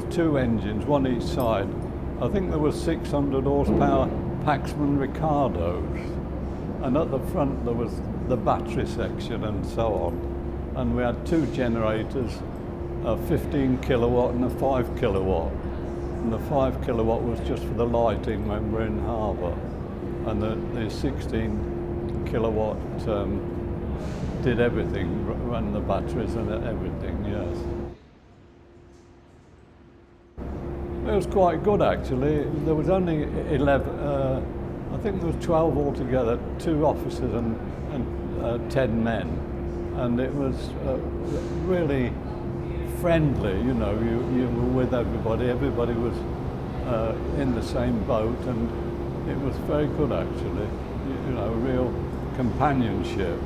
was two engines, one each side. I think there were 600 horsepower Paxman Ricardos, and at the front there was the battery section and so on. And we had two generators, a 15 kilowatt and a 5 kilowatt. And the 5 kilowatt was just for the lighting when we're in harbour, and the 16 kilowatt did everything, ran the batteries and everything, yes. It was quite good actually. There was only 11, I think there was 12 altogether, 2 officers and 10 men. And it was really friendly, you know, you were with everybody was in the same boat, and it was very good actually, you know, real companionship.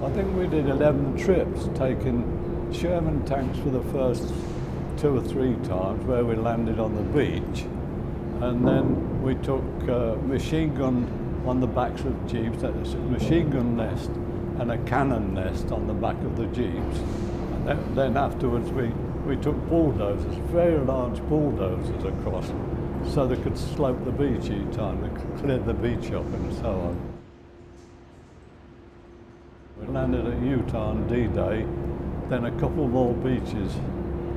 I think we did 11 trips, taking Sherman tanks for the first 2 or 3 times where we landed on the beach, and then we took machine gun on the backs of jeeps, a machine gun nest and a cannon nest on the back of the jeeps. And then afterwards we took bulldozers, very large bulldozers across, so they could slope the beach each time, they could clear the beach up and so on. We landed at Utah on D-Day, then a couple more beaches.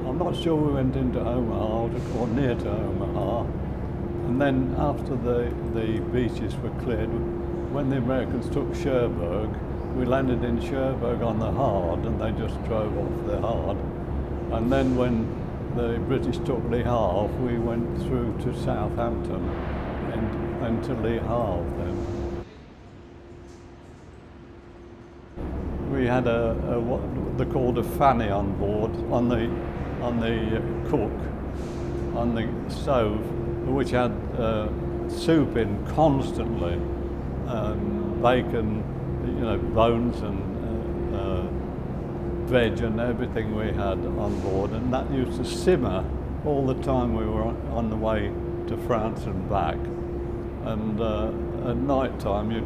I'm not sure we went into Omaha or near to Omaha. And then after the beaches were cleared, when the Americans took Cherbourg, we landed in Cherbourg on the hard, and they just drove off the hard. And then when the British took Le Havre, we went through to Southampton and to Le Havre then. We had what they called a fanny on board on the cook, on the stove, which had soup in constantly, bacon, you know, bones and veg and everything we had on board, and that used to simmer all the time we were on the way to France and back. And at night time you'd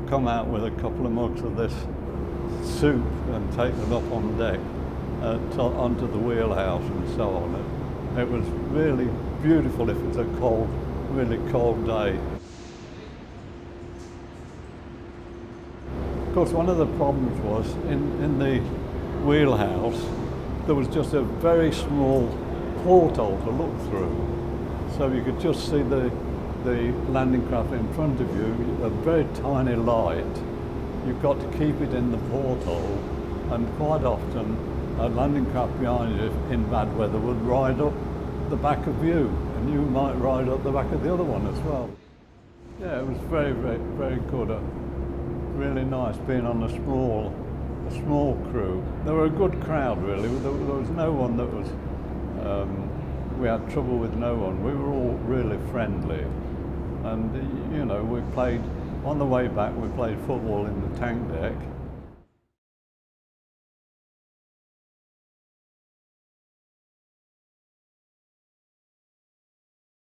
come out with a couple of mugs of this soup and take them up on deck onto the wheelhouse and so on. It was really beautiful if it's a cold, really cold day. Of course, one of the problems was in the wheelhouse there was just a very small porthole to look through, so you could just see the landing craft in front of you, a very tiny light. You've got to keep it in the porthole, and quite often a landing craft behind you in bad weather would ride up the back of you, and you might ride up the back of the other one as well. Yeah, it was very, very, very good. Really nice being on a small crew. They were a good crowd really. There was no one that was, we had trouble with no one. We were all really friendly. And you know, we played, on the way back we played football in the tank deck.